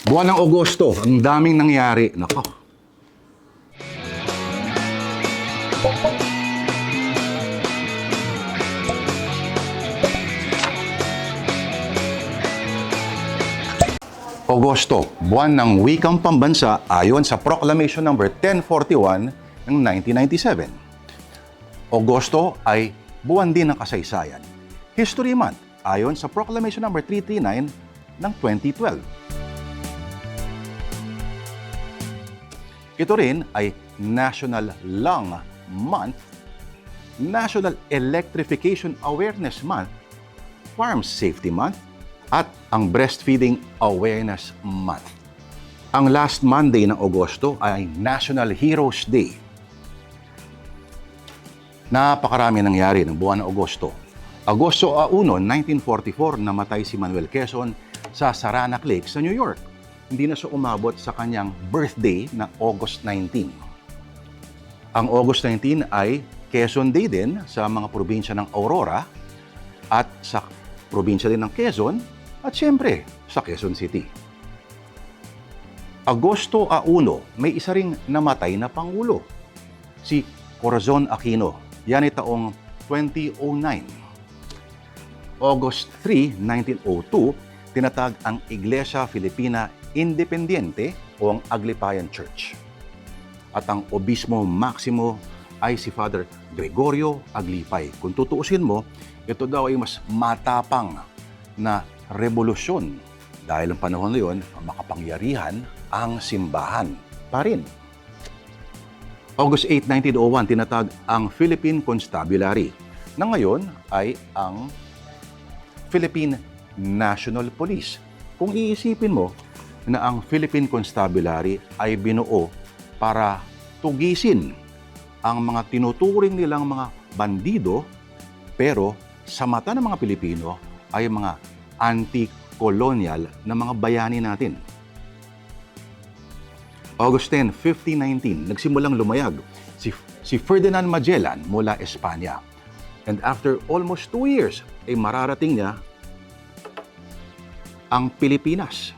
Buwan ng Agosto, ang daming nangyari. Nako. Agosto, buwan ng wikang pambansa ayon sa Proclamation No. 1041 ng 1997. Agosto ay buwan din ng kasaysayan. History Month ayon sa Proclamation No. 339 ng 2012. Ito rin ay National Lung Month, National Electrification Awareness Month, Farm Safety Month, at ang Breastfeeding Awareness Month. Ang last Monday ng Agosto ay National Heroes Day. Napakarami nangyari ng buwan ng Agosto. Agosto 1, 1944, namatay si Manuel Quezon sa Saranac Lake sa New York. Hindi na siya umabot sa kanyang birthday na August 19. Ang August 19 ay Quezon Day din sa mga probinsya ng Aurora at sa probinsya din ng Quezon at siyempre sa Quezon City. Agosto 1, may isa ring namatay na Pangulo, si Corazon Aquino. Yan ay taong 2009. August 3, 1902, tinatag ang Iglesia Filipina Independiente o ang Aglipayan Church. At ang Obispo Maximo ay si Father Gregorio Aglipay. Kung tutuusin mo, ito daw ay mas matapang na revolusyon dahil ang panahon na yun, makapangyarihan ang simbahan pa rin. August 8, 1901, tinatag ang Philippine Constabulary na ngayon ay ang Philippine National Police. Kung iisipin mo na ang Philippine Constabulary ay binuo para tugisin ang mga tinuturing nilang mga bandido, pero sa mata ng mga Pilipino ay mga anti-colonial na mga bayani natin. August 10, 1519, nagsimulang lumayag si Ferdinand Magellan mula Espanya. And after almost 2 years, ay mararating niya ang Pilipinas.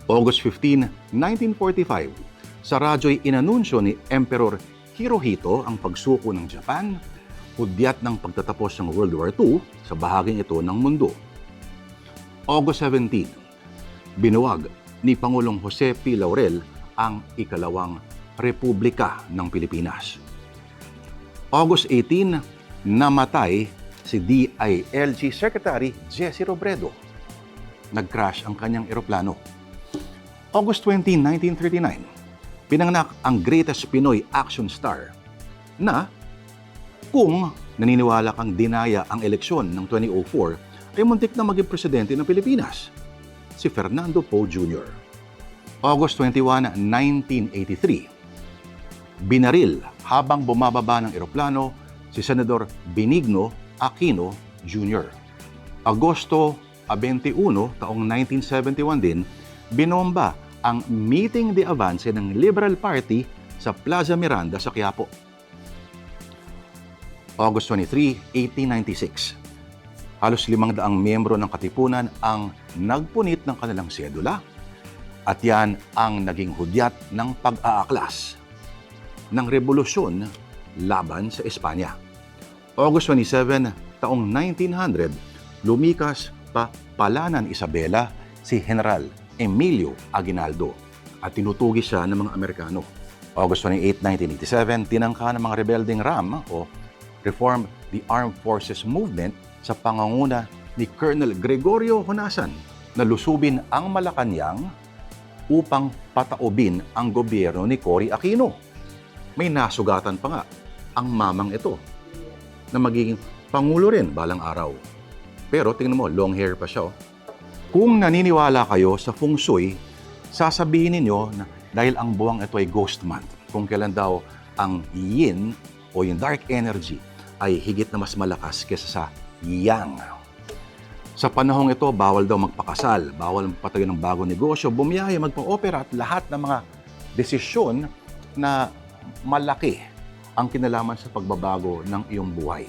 August 15, 1945, sa radyo'y inanunsyo ni Emperor Hirohito ang pagsuko ng Japan, hudyat ng pagtatapos ng World War II sa bahaging ito ng mundo. August 17, binuwag ni Pangulong Jose P. Laurel ang ikalawang Republika ng Pilipinas. August 18, namatay si DILG Secretary Jesse Robredo. Nag-crash ang kanyang eroplano. August 20, 1939, pinanganak ang greatest Pinoy action star na kung naniniwala kang dinaya ang eleksyon ng 2004, ay muntik na maging presidente ng Pilipinas, si Fernando Poe Jr. August 21, 1983, binaril habang bumababa ng eroplano si Senador Benigno Aquino Jr. Agosto 21, taong 1971 din, binomba ang Meeting de Avance ng Liberal Party sa Plaza Miranda sa Quiapo. August 23, 1896. Halos 500 miyembro ng Katipunan ang nagpunit ng kanilang sedula at yan ang naging hudyat ng pag-aaklas ng revolusyon laban sa Espanya. August 27, taong 1900, lumikas pa Palanan, Isabela si General Emilio Aguinaldo at tinutugis siya ng mga Amerikano. August 28, 1987, tinangka ng mga rebelding RAM o Reform the Armed Forces Movement sa pangunguna ni Colonel Gregorio Honasan na lusubin ang Malacanang upang pataubin ang gobyerno ni Cory Aquino. May nasugatan pa nga ang mamang ito na magiging pangulo rin balang araw. Pero tingnan mo, long hair pa siya. Kung naniniwala kayo sa feng shui, sasabihin ninyo na dahil ang buwang ito ay ghost month, kung kailan daw ang yin o yung dark energy ay higit na mas malakas kaysa sa yang. Sa panahong ito, bawal daw magpakasal, bawal magpatayo ng bagong negosyo, bumiyaya, magpa-opera at lahat ng mga desisyon na malaki ang kinalaman sa pagbabago ng iyong buhay.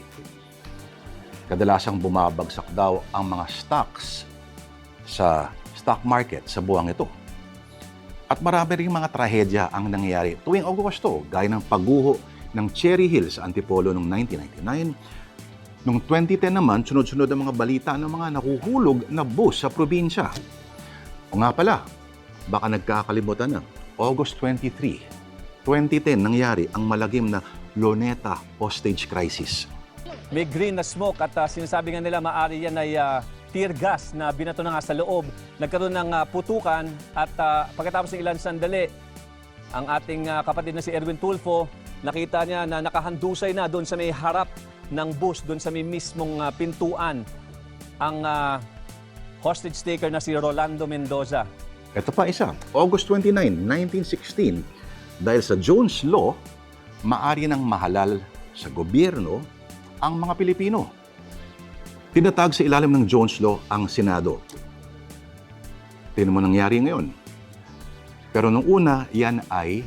Kadalasang bumabagsak daw ang mga stocks sa stock market sa buwang ito. At marami ring mga trahedya ang nangyayari tuwing Agosto, gaya ng pagguho ng Cherry Hill sa Antipolo noong 1999. Noong 2010 naman, sunod-sunod ang mga balita ng mga nahuhulog na bus sa probinsya. O nga pala, baka nagkakalimutan na, August 23, 2010 nangyari ang malagim na Luneta hostage crisis. May green na smoke at sinasabi nga nila maaari yan ay tear gas na binato na nga sa loob. Nagkaroon ng putukan at pagkatapos ng ilang sandali, ang ating kapatid na si Erwin Tulfo, nakita niya na nakahandusay na doon sa may harap ng bus, doon sa may mismong pintuan, ang hostage taker na si Rolando Mendoza. Ito pa isa, August 29, 1916, dahil sa Jones Law, maari nang mahalal sa gobyerno ang mga Pilipino. Tinatag sa ilalim ng Jones Law ang Senado. Tingnan mo nangyari ngayon. Pero nung una, yan ay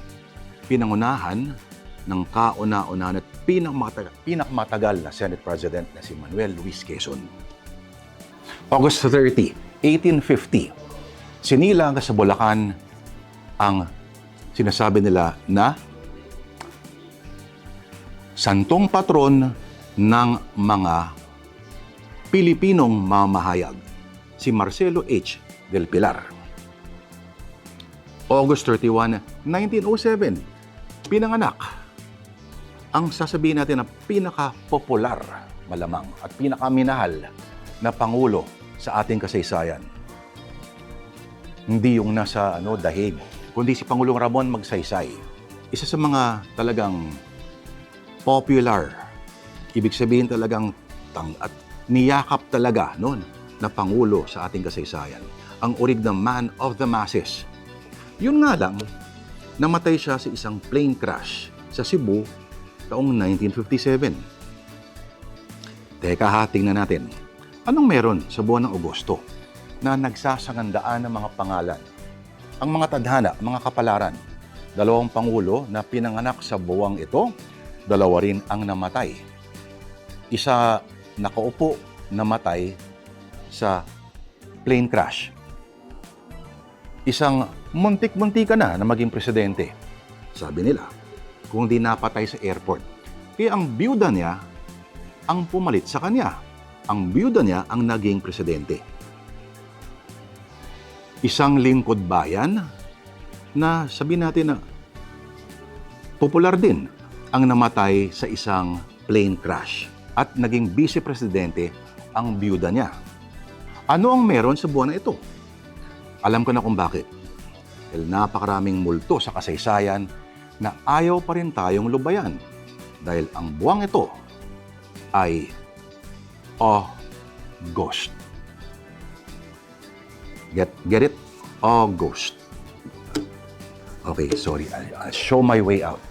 pinangunahan ng kauna-unahan at pinakamatagal na Senate President na si Manuel Luis Quezon. August 30, 1850, sinilang sa Bulacan ang sinasabi nila na santong patron ng mga Pilipinong mamahayag, si Marcelo H. del Pilar. August 31, 1907, pinanganak ang sasabihin natin na pinaka-popular, malamang, at pinakaminahal na Pangulo sa ating kasaysayan. Hindi yung nasa dahig, kundi si Pangulong Ramon Magsaysay. Isa sa mga talagang popular, ibig sabihin talagang at niyakap talaga noon na Pangulo sa ating kasaysayan. Ang urig ng man of the masses. Yun nga lang, namatay siya sa isang plane crash sa Cebu taong 1957. Teka ha, tingnan natin. Anong meron sa buwan ng Agosto na nagsasagandaan ng mga pangalan? Ang mga tadhana, mga kapalaran. Dalawang Pangulo na pinanganak sa buwang ito, dalawa rin ang namatay. Isa nakaupo, namatay sa plane crash. Isang muntik-muntika na maging presidente. Sabi nila, kung di napatay sa airport. Kaya ang biyuda niya ang pumalit sa kanya. Ang biyuda niya ang naging presidente. Isang lingkod bayan na sabihin natin na popular din ang namatay sa isang plane crash at naging vice-presidente ang biyuda niya. Ano ang meron sa buwan na ito? Alam ko na kung bakit. Dahil napakaraming multo sa kasaysayan na ayaw pa rin tayong lubayan. Dahil ang buwang ito ay August. Get it? August. Okay, sorry. I'll show my way out.